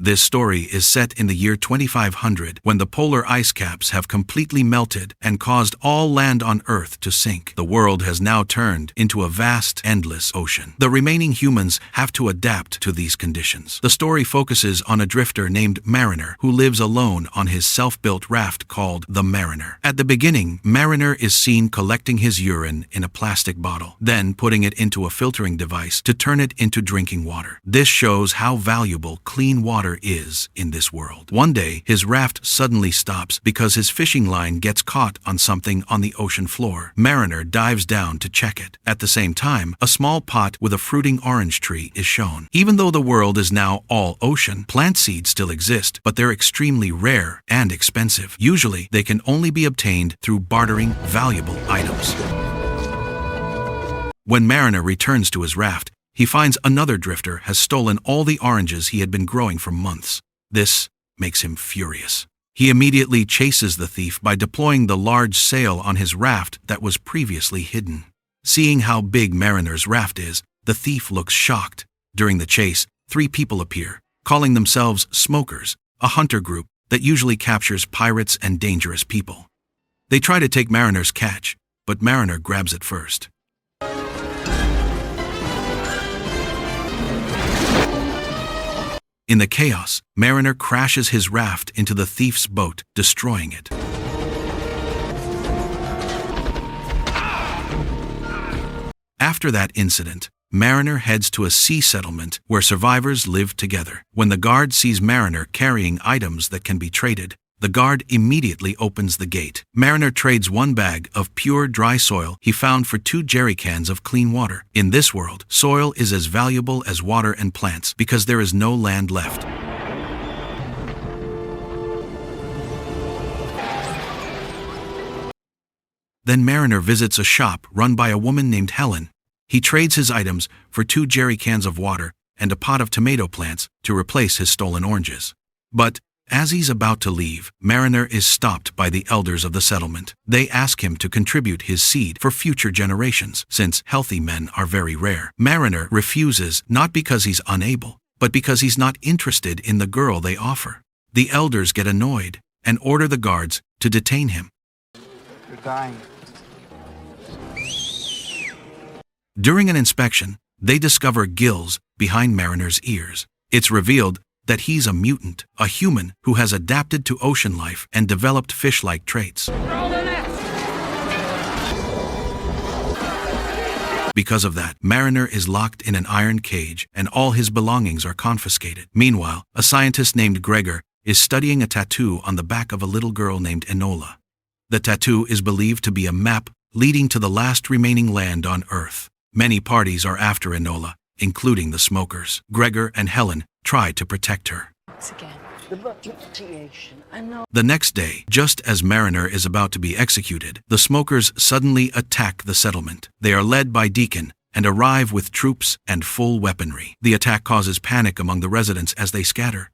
This story is set in the year 2500 when the polar ice caps have completely melted and caused all land on Earth to sink. The world has now turned into a vast, endless ocean. The remaining humans have to adapt to these conditions. The story focuses on a drifter named Mariner who lives alone on his self-built raft called the Mariner. At the beginning, Mariner is seen collecting his urine in a plastic bottle, then putting it into a filtering device to turn it into drinking water. This shows how valuable clean water is in this world. One day, his raft suddenly stops because his fishing line gets caught on something on the ocean floor. Mariner dives down to check it. At the same time, a small pot with a fruiting orange tree is shown. Even though the world is now all ocean, plant seeds still exist, but they're extremely rare and expensive. Usually, they can only be obtained through bartering valuable items. When Mariner returns to his raft, he finds another drifter has stolen all the oranges he had been growing for months. This makes him furious. He immediately chases the thief by deploying the large sail on his raft that was previously hidden. Seeing how big Mariner's raft is, the thief looks shocked. During the chase, 3 people appear, calling themselves Smokers, a hunter group that usually captures pirates and dangerous people. They try to take Mariner's catch, but Mariner grabs it first. In the chaos, Mariner crashes his raft into the thief's boat, destroying it. After that incident, Mariner heads to a sea settlement where survivors live together. When the guard sees Mariner carrying items that can be traded, the guard immediately opens the gate. Mariner trades 1 bag of pure dry soil he found for 2 jerry cans of clean water. In this world, soil is as valuable as water and plants because there is no land left. Then Mariner visits a shop run by a woman named Helen. He trades his items for 2 jerry cans of water and a pot of tomato plants to replace his stolen oranges. But as he's about to leave, Mariner is stopped by the elders of the settlement. They ask him to contribute his seed for future generations, since healthy men are very rare. Mariner refuses not because he's unable, but because he's not interested in the girl they offer. The elders get annoyed and order the guards to detain him. You're dying. During an inspection, they discover gills behind Mariner's ears. It's revealed that he's a mutant, a human who has adapted to ocean life and developed fish-like traits. Because of that, Mariner is locked in an iron cage and all his belongings are confiscated. Meanwhile, a scientist named Gregor is studying a tattoo on the back of a little girl named Enola. The tattoo is believed to be a map leading to the last remaining land on Earth. Many parties are after Enola, including the Smokers. Gregor and Helen try to protect her. The next day, just as Mariner is about to be executed, the Smokers suddenly attack the settlement. They are led by Deacon and arrive with troops and full weaponry. The attack causes panic among the residents as they scatter.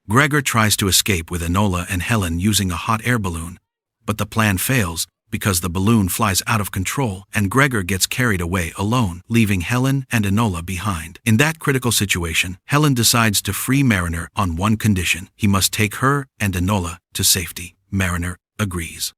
Gregor tries to escape with Enola and Helen using a hot air balloon, but the plan fails because the balloon flies out of control and Gregor gets carried away alone, leaving Helen and Enola behind. In that critical situation, Helen decides to free Mariner on one condition. He must take her and Enola to safety. Mariner agrees.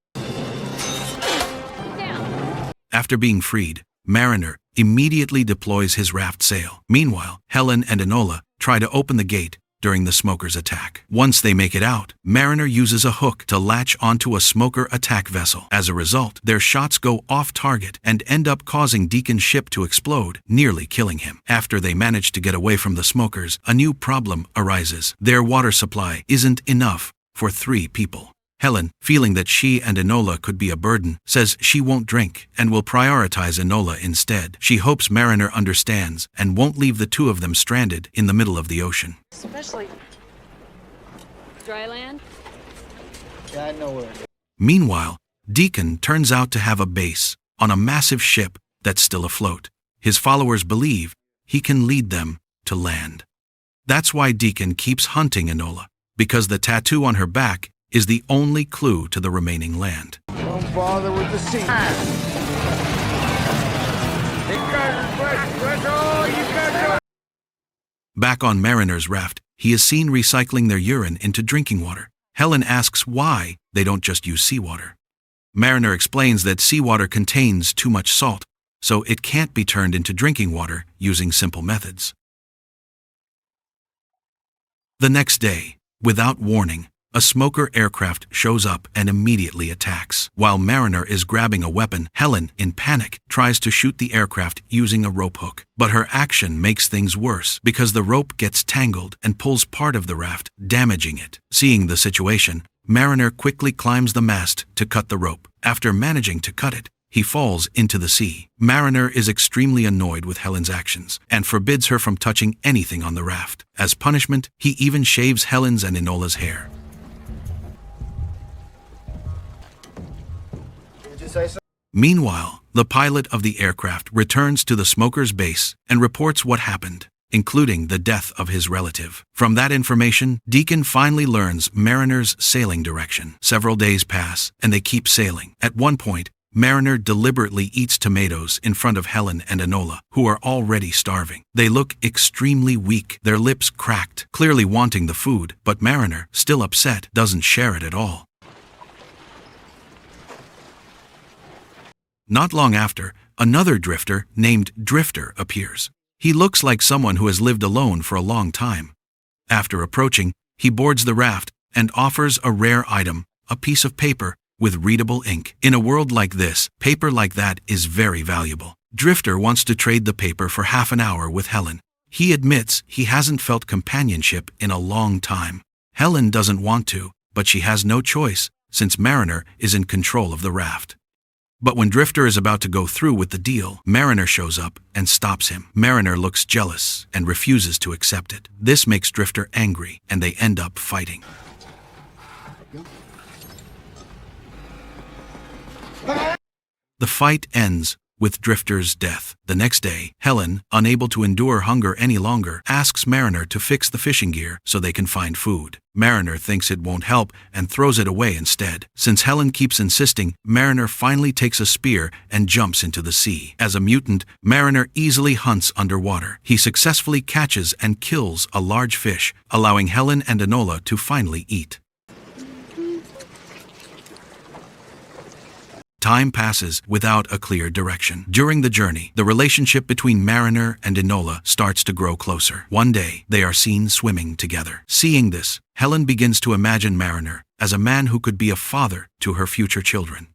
After being freed, Mariner immediately deploys his raft sail. Meanwhile, Helen and Enola try to open the gate during the Smokers' attack. Once they make it out, Mariner uses a hook to latch onto a Smoker attack vessel. As a result, their shots go off target and end up causing Deacon's ship to explode, nearly killing him. After they manage to get away from the Smokers, a new problem arises. Their water supply isn't enough for 3 people. Helen, feeling that she and Enola could be a burden, says she won't drink and will prioritize Enola instead. She hopes Mariner understands and won't leave the 2 of them stranded in the middle of the ocean. Especially dry land? Yeah, I know where. Meanwhile, Deacon turns out to have a base on a massive ship that's still afloat. His followers believe he can lead them to land. That's why Deacon keeps hunting Enola, because the tattoo on her back is the only clue to the remaining land. Don't bother with the sea. Back on Mariner's raft, he is seen recycling their urine into drinking water. Helen asks why they don't just use seawater. Mariner explains that seawater contains too much salt, so it can't be turned into drinking water using simple methods. The next day, without warning, a smoker aircraft shows up and immediately attacks. While Mariner is grabbing a weapon, Helen, in panic, tries to shoot the aircraft using a rope hook. But her action makes things worse because the rope gets tangled and pulls part of the raft, damaging it. Seeing the situation, Mariner quickly climbs the mast to cut the rope. After managing to cut it, he falls into the sea. Mariner is extremely annoyed with Helen's actions and forbids her from touching anything on the raft. As punishment, he even shaves Helen's and Enola's hair. Meanwhile, the pilot of the aircraft returns to the smoker's base and reports what happened, including the death of his relative. From that information, Deacon finally learns Mariner's sailing direction. Several days pass, and they keep sailing. At one point, Mariner deliberately eats tomatoes in front of Helen and Enola, who are already starving. They look extremely weak, their lips cracked, clearly wanting the food, but Mariner, still upset, doesn't share it at all. Not long after, another drifter named Drifter appears. He looks like someone who has lived alone for a long time. After approaching, he boards the raft and offers a rare item, a piece of paper with readable ink. In a world like this, paper like that is very valuable. Drifter wants to trade the paper for half an hour with Helen. He admits he hasn't felt companionship in a long time. Helen doesn't want to, but she has no choice, since Mariner is in control of the raft. But when Drifter is about to go through with the deal, Mariner shows up and stops him. Mariner looks jealous and refuses to accept it. This makes Drifter angry, and they end up fighting. The fight ends with Drifter's death. The next day, Helen, unable to endure hunger any longer, asks Mariner to fix the fishing gear so they can find food. Mariner thinks it won't help and throws it away instead. Since Helen keeps insisting, Mariner finally takes a spear and jumps into the sea. As a mutant, Mariner easily hunts underwater. He successfully catches and kills a large fish, allowing Helen and Enola to finally eat. Time passes without a clear direction. During the journey, the relationship between Mariner and Enola starts to grow closer. One day, they are seen swimming together. Seeing this, Helen begins to imagine Mariner as a man who could be a father to her future children.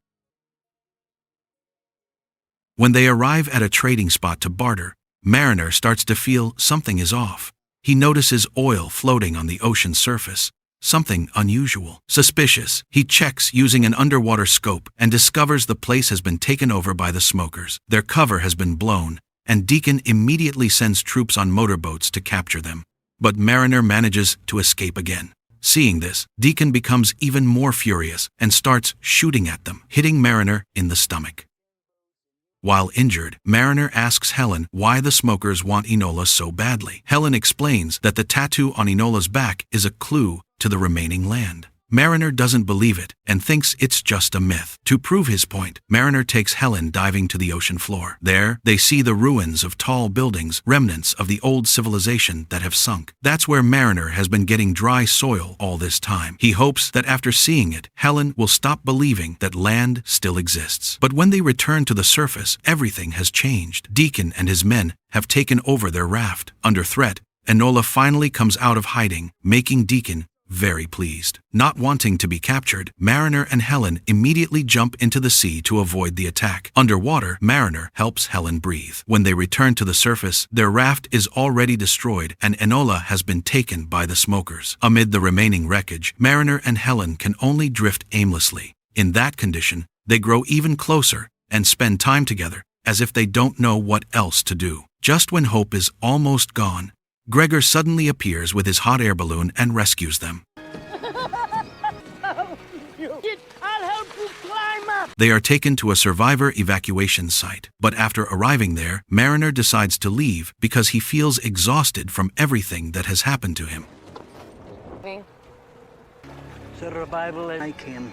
When they arrive at a trading spot to barter, Mariner starts to feel something is off. He notices oil floating on the ocean's surface. Something unusual. Suspicious, he checks using an underwater scope and discovers the place has been taken over by the smokers. Their cover has been blown, and Deacon immediately sends troops on motorboats to capture them. But Mariner manages to escape again. Seeing this, Deacon becomes even more furious and starts shooting at them, hitting Mariner in the stomach. While injured, Mariner asks Helen why the smokers want Enola so badly. Helen explains that the tattoo on Enola's back is a clue to the remaining land. Mariner doesn't believe it and thinks it's just a myth. To prove his point, Mariner takes Helen diving to the ocean floor. There, they see the ruins of tall buildings, remnants of the old civilization that have sunk. That's where Mariner has been getting dry soil all this time. He hopes that after seeing it, Helen will stop believing that land still exists. But when they return to the surface, everything has changed. Deacon and his men have taken over their raft. Under threat, Enola finally comes out of hiding, making Deacon very pleased. Not wanting to be captured, Mariner and Helen immediately jump into the sea to avoid the attack. Underwater, Mariner helps Helen breathe. When they return to the surface, their raft is already destroyed and Enola has been taken by the smokers. Amid the remaining wreckage, Mariner and Helen can only drift aimlessly. In that condition, they grow even closer and spend time together as if they don't know what else to do. Just when hope is almost gone, Gregor suddenly appears with his hot air balloon and rescues them. I'll help you climb up! They are taken to a survivor evacuation site, but after arriving there, Mariner decides to leave because he feels exhausted from everything that has happened to him. Survival like him.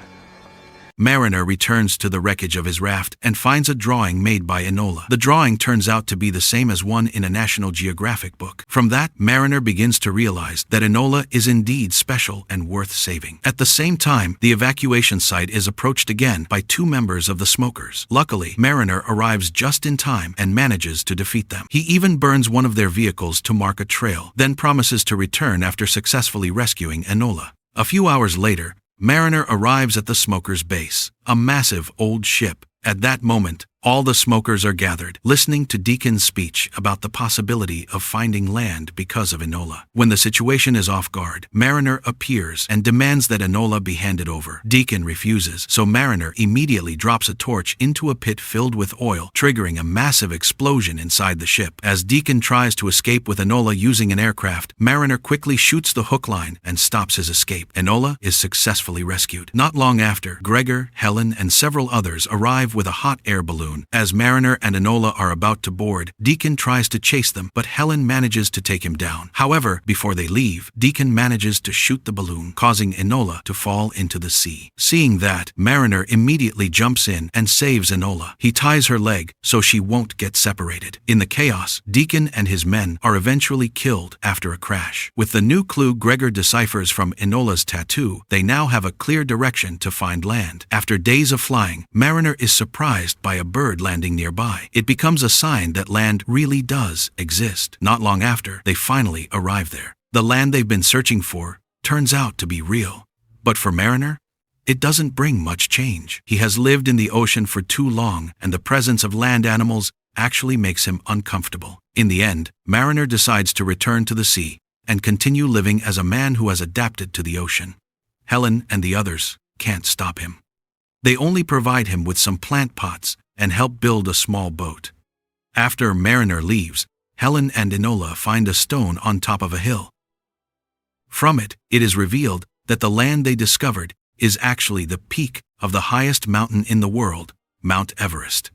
Mariner returns to the wreckage of his raft and finds a drawing made by Enola. The drawing turns out to be the same as one in a National Geographic book. From that, Mariner begins to realize that Enola is indeed special and worth saving. At the same time, the evacuation site is approached again by two members of the Smokers. Luckily, Mariner arrives just in time and manages to defeat them. He even burns one of their vehicles to mark a trail, then promises to return after successfully rescuing Enola. A few hours later, Mariner arrives at the Smokers' base, a massive old ship. At that moment, all the Smokers are gathered, listening to Deacon's speech about the possibility of finding land because of Enola. When the situation is off guard, Mariner appears and demands that Enola be handed over. Deacon refuses, so Mariner immediately drops a torch into a pit filled with oil, triggering a massive explosion inside the ship. As Deacon tries to escape with Enola using an aircraft, Mariner quickly shoots the hook line and stops his escape. Enola is successfully rescued. Not long after, Gregor, Helen, and several others arrive with a hot air balloon. As Mariner and Enola are about to board, Deacon tries to chase them, but Helen manages to take him down. However, before they leave, Deacon manages to shoot the balloon, causing Enola to fall into the sea. Seeing that, Mariner immediately jumps in and saves Enola. He ties her leg so she won't get separated. In the chaos, Deacon and his men are eventually killed after a crash. With the new clue Gregor deciphers from Enola's tattoo, they now have a clear direction to find land. After days of flying, Mariner is surprised by a bird landing nearby. It becomes a sign that land really does exist. Not long after, they finally arrive there. The land they've been searching for turns out to be real. But for Mariner, it doesn't bring much change. He has lived in the ocean for too long, and the presence of land animals actually makes him uncomfortable. In the end, Mariner decides to return to the sea and continue living as a man who has adapted to the ocean. Helen and the others can't stop him. They only provide him with some plant pots and help build a small boat. After Mariner leaves, Helen and Enola find a stone on top of a hill. From it, it is revealed that the land they discovered is actually the peak of the highest mountain in the world, Mount Everest.